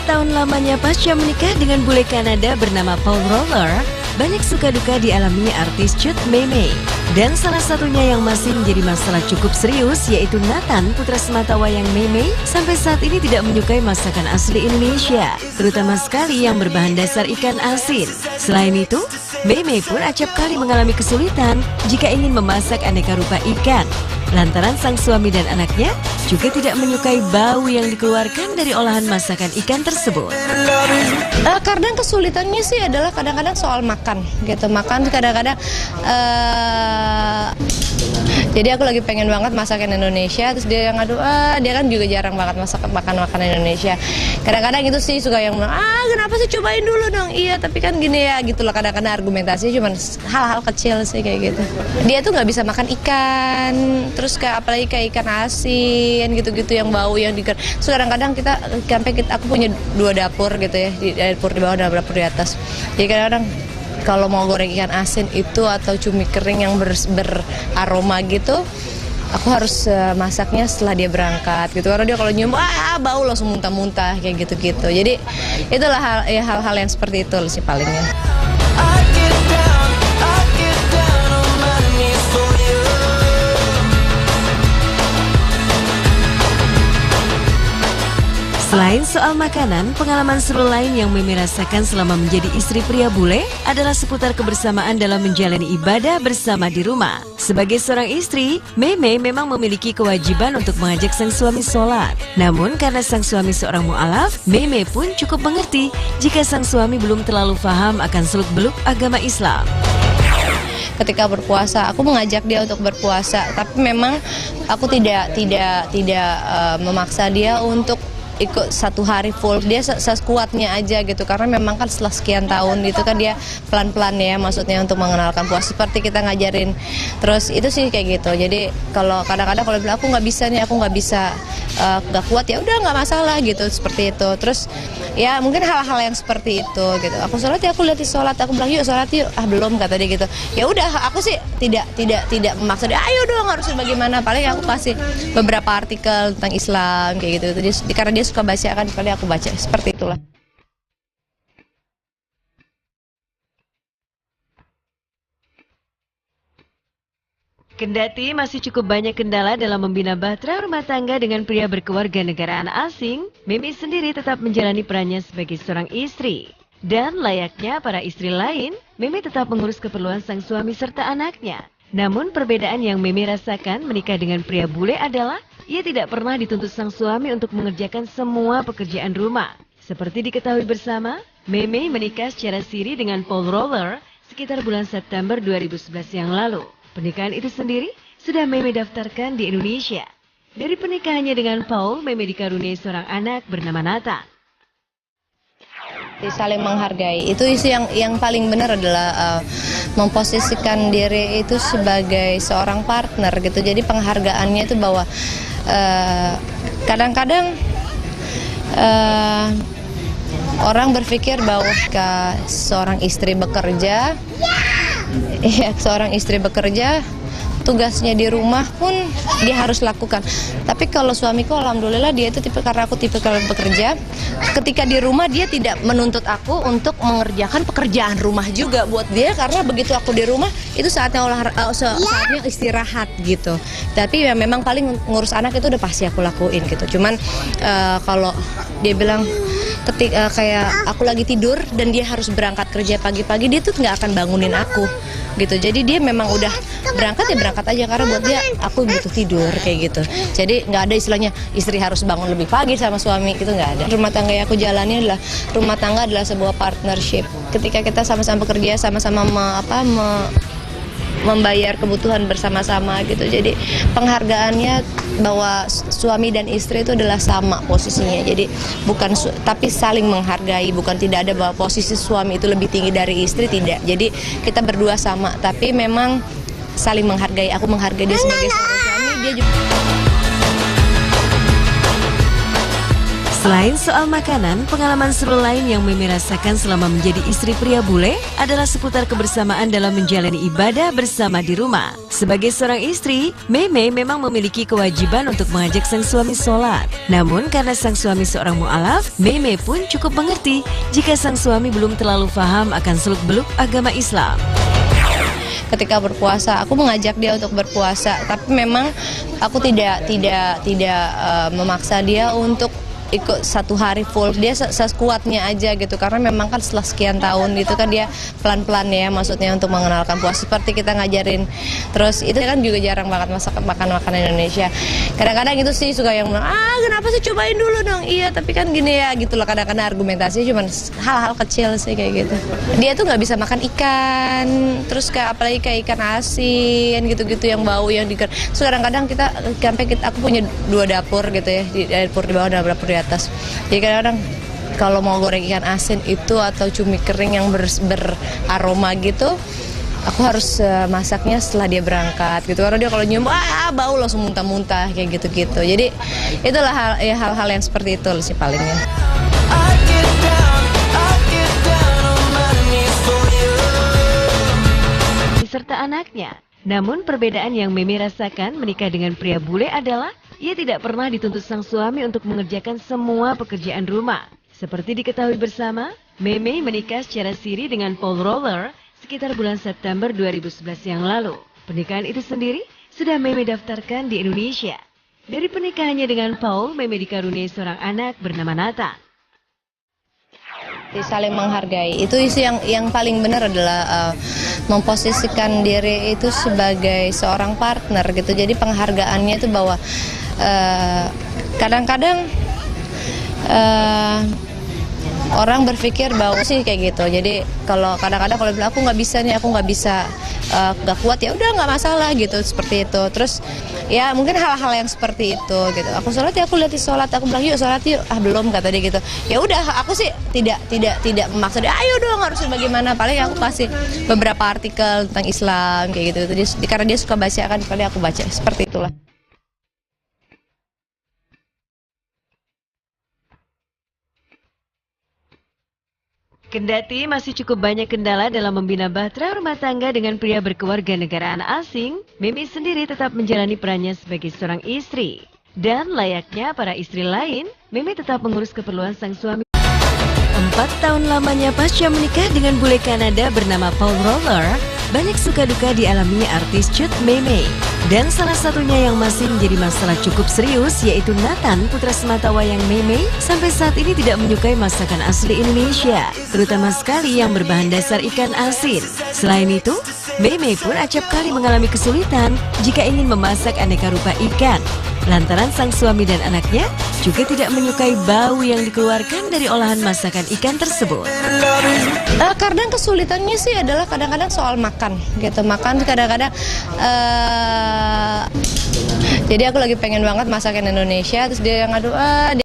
tahun lamanya pasca menikah dengan bule Kanada bernama Paul Roller, banyak suka duka dialami artis Cut Memey. Dan salah satunya yang masih menjadi masalah cukup serius yaitu Nathan, putra sematawayang Memey, sampai saat ini tidak menyukai masakan asli Indonesia, terutama sekali yang berbahan dasar ikan asin. Selain itu, Memey pun acap kali mengalami kesulitan jika ingin memasak aneka rupa ikan, lantaran sang suami dan anaknya juga tidak menyukai bau yang dikeluarkan dari olahan masakan ikan tersebut. Kadang kesulitannya sih adalah kadang-kadang soal makan gitu. Makan kadang-kadang jadi aku lagi pengen banget masakan Indonesia, terus dia yang ngadu, dia kan juga jarang banget makan makanan Indonesia. Kadang-kadang itu sih suka yang bilang, kenapa sih cobain dulu dong. Iya, tapi kan gini ya gitu loh, kadang-kadang argumentasinya cuma hal-hal kecil sih kayak gitu. Dia tuh nggak bisa makan ikan, terus kayak apalagi kayak ikan asin gitu-gitu yang bau yang diker. Terus kadang-kadang aku punya 2 dapur gitu ya, di dapur di bawah dan dapur di atas. Jadi kadang-kadang kalau mau goreng ikan asin itu atau cumi kering yang beraroma gitu, aku harus masaknya setelah dia berangkat gitu. Karena dia kalau nyium, bau langsung muntah-muntah kayak gitu-gitu. Jadi itulah hal-hal yang seperti itu sih palingnya. Selain soal makanan, pengalaman seru lain yang Memey rasakan selama menjadi istri pria bule adalah seputar kebersamaan dalam menjalani ibadah bersama di rumah. Sebagai seorang istri, Memey memang memiliki kewajiban untuk mengajak sang suami sholat. Namun karena sang suami seorang mu'alaf, Memey pun cukup mengerti jika sang suami belum terlalu paham akan seluk-beluk agama Islam. Ketika berpuasa, aku mengajak dia untuk berpuasa, tapi memang aku tidak memaksa dia untuk ikut 1 hari full. Dia sekuatnya aja gitu, karena memang kan setelah sekian tahun itu kan dia pelan-pelan ya, maksudnya untuk mengenalkan puasa seperti kita ngajarin. Terus itu sih kayak gitu. Jadi kalau kadang-kadang kalau bilang aku nggak bisa nih, aku nggak bisa, nggak kuat, ya udah nggak masalah gitu, seperti itu. Terus ya mungkin hal-hal yang seperti itu gitu. Aku sholat ya, aku lihat di sholat, aku bilang yuk sholat yuk, belum, kata dia gitu. Ya udah, aku sih tidak memaksa dia, ayo dong harus bagaimana. Paling aku kasih beberapa artikel tentang Islam kayak gitu. Karena dia suka baca kan, kali aku baca seperti itulah. Kendati masih cukup banyak kendala dalam membina bahtera rumah tangga dengan pria berkewarganegaraan asing, Memey sendiri tetap menjalani perannya sebagai seorang istri. Dan layaknya para istri lain, Memey tetap mengurus keperluan sang suami serta anaknya. Namun perbedaan yang Memey rasakan menikah dengan pria bule adalah ia tidak pernah dituntut sang suami untuk mengerjakan semua pekerjaan rumah. Seperti diketahui bersama, Memey menikah secara siri dengan Paul Roller sekitar bulan September 2011 yang lalu. Pernikahan itu sendiri sudah Memey daftarkan di Indonesia. Dari pernikahannya dengan Paul, Memey dikaruniai seorang anak bernama Nathan. Saling menghargai, itu isu yang paling benar adalah memposisikan diri itu sebagai seorang partner gitu. Jadi penghargaannya itu bahwa kadang-kadang orang berpikir bahwa seorang istri bekerja, tugasnya di rumah pun dia harus lakukan. Tapi kalau suamiku alhamdulillah dia itu karena aku tipe kalau bekerja, ketika di rumah dia tidak menuntut aku untuk mengerjakan pekerjaan rumah juga buat dia, karena begitu aku di rumah itu saatnya saatnya istirahat gitu. Tapi ya memang paling ngurus anak itu udah pasti aku lakuin gitu. Cuman kalau dia bilang ketika kayak aku lagi tidur dan dia harus berangkat kerja pagi-pagi, dia tuh nggak akan bangunin aku gitu. Jadi dia memang udah berangkat ya berangkat aja, karena buat dia aku butuh tidur kayak gitu. Jadi nggak ada istilahnya istri harus bangun lebih pagi sama suami, gitu nggak ada. Rumah tangga yang aku jalani adalah rumah tangga adalah sebuah partnership. Ketika kita sama-sama bekerja, sama-sama membayar kebutuhan bersama-sama gitu. Jadi penghargaannya bahwa suami dan istri itu adalah sama posisinya. Jadi bukan tapi saling menghargai, bukan tidak ada bahwa posisi suami itu lebih tinggi dari istri, tidak. Jadi kita berdua sama, tapi memang saling menghargai. Aku menghargai dia sebagai seorang suami, dia juga. Selain soal makanan, pengalaman seru lain yang Meme rasakan selama menjadi istri pria bule adalah seputar kebersamaan dalam menjalani ibadah bersama di rumah. Sebagai seorang istri, Meme memang memiliki kewajiban untuk mengajak sang suami sholat. Namun karena sang suami seorang mu'alaf, Meme pun cukup mengerti jika sang suami belum terlalu paham akan seluk-beluk agama Islam. Ketika berpuasa, aku mengajak dia untuk berpuasa, tapi memang aku tidak memaksa dia untuk ikut satu hari full. Dia sekuatnya aja gitu, karena memang kan setelah sekian tahun itu kan dia pelan-pelan ya, maksudnya untuk mengenalkan puasa seperti kita ngajarin. Terus itu kan juga jarang banget masak makan Indonesia. Kadang-kadang itu sih suka yang bilang, kenapa sih cobain dulu dong. Iya tapi kan gini ya gitu loh, kadang-kadang argumentasinya cuma hal-hal kecil sih kayak gitu. Dia tuh nggak bisa makan ikan, terus kayak apalagi kayak ikan asin gitu-gitu yang bau yang diker. So kadang-kadang aku punya 2 dapur gitu ya, di dapur di bawah dan dapur di atas. Jadi kadang-kadang kalau mau goreng ikan asin itu atau cumi kering yang beraroma gitu, aku harus masaknya setelah dia berangkat gitu, karena dia kalau nyium bau langsung muntah-muntah kayak gitu-gitu. Jadi itulah hal-hal yang seperti itu sih palingnya. Serta anaknya. Namun perbedaan yang Meme rasakan menikah dengan pria bule adalah ia tidak pernah dituntut sang suami untuk mengerjakan semua pekerjaan rumah. Seperti diketahui bersama, Meme menikah secara siri dengan Paul Roller sekitar bulan September 2011 yang lalu. Pernikahan itu sendiri sudah Meme daftarkan di Indonesia. Dari pernikahannya dengan Paul, Meme dikaruniai seorang anak bernama Nathan. Saling menghargai, itu isu yang paling benar adalah memposisikan diri itu sebagai seorang partner gitu. Jadi penghargaannya itu bahwa kadang-kadang orang berpikir bahwa sih kayak gitu. Jadi kalau kadang-kadang kalau bilang aku nggak bisa nih, aku nggak bisa, nggak kuat, ya udah nggak masalah gitu, seperti itu. Terus ya mungkin hal-hal yang seperti itu gitu. Aku sholat ya, aku lihat di sholat, aku bilang yuk sholat yuk, belum kata dia gitu. Ya udah, aku sih tidak memaksa dia, ayo dong harus bagaimana. Paling aku kasih beberapa artikel tentang Islam kayak gitu. Karena dia suka baca kan, kali aku baca seperti itulah. Kendati masih cukup banyak kendala dalam membina bahtera rumah tangga dengan pria berkewarganegaraan asing, Meme sendiri tetap menjalani perannya sebagai seorang istri. Dan layaknya para istri lain, Meme tetap mengurus keperluan sang suami. 4 tahun lamanya pasca menikah dengan bule Kanada bernama Paul Roller, banyak suka duka dialaminya artis Cut Meme. Dan salah satunya yang masih menjadi masalah cukup serius yaitu Nathan, putra sematawayang Meme, sampai saat ini tidak menyukai masakan asli Indonesia, terutama sekali yang berbahan dasar ikan asin. Selain itu, Meme pun acap kali mengalami kesulitan jika ingin memasak aneka rupa ikan, lantaran sang suami dan anaknya juga tidak menyukai bau yang dikeluarkan dari olahan masakan ikan tersebut. Kadang kesulitannya sih adalah kadang-kadang soal makan gitu. Makan kadang-kadang jadi aku lagi pengen banget masakan Indonesia, terus dia yang ngadu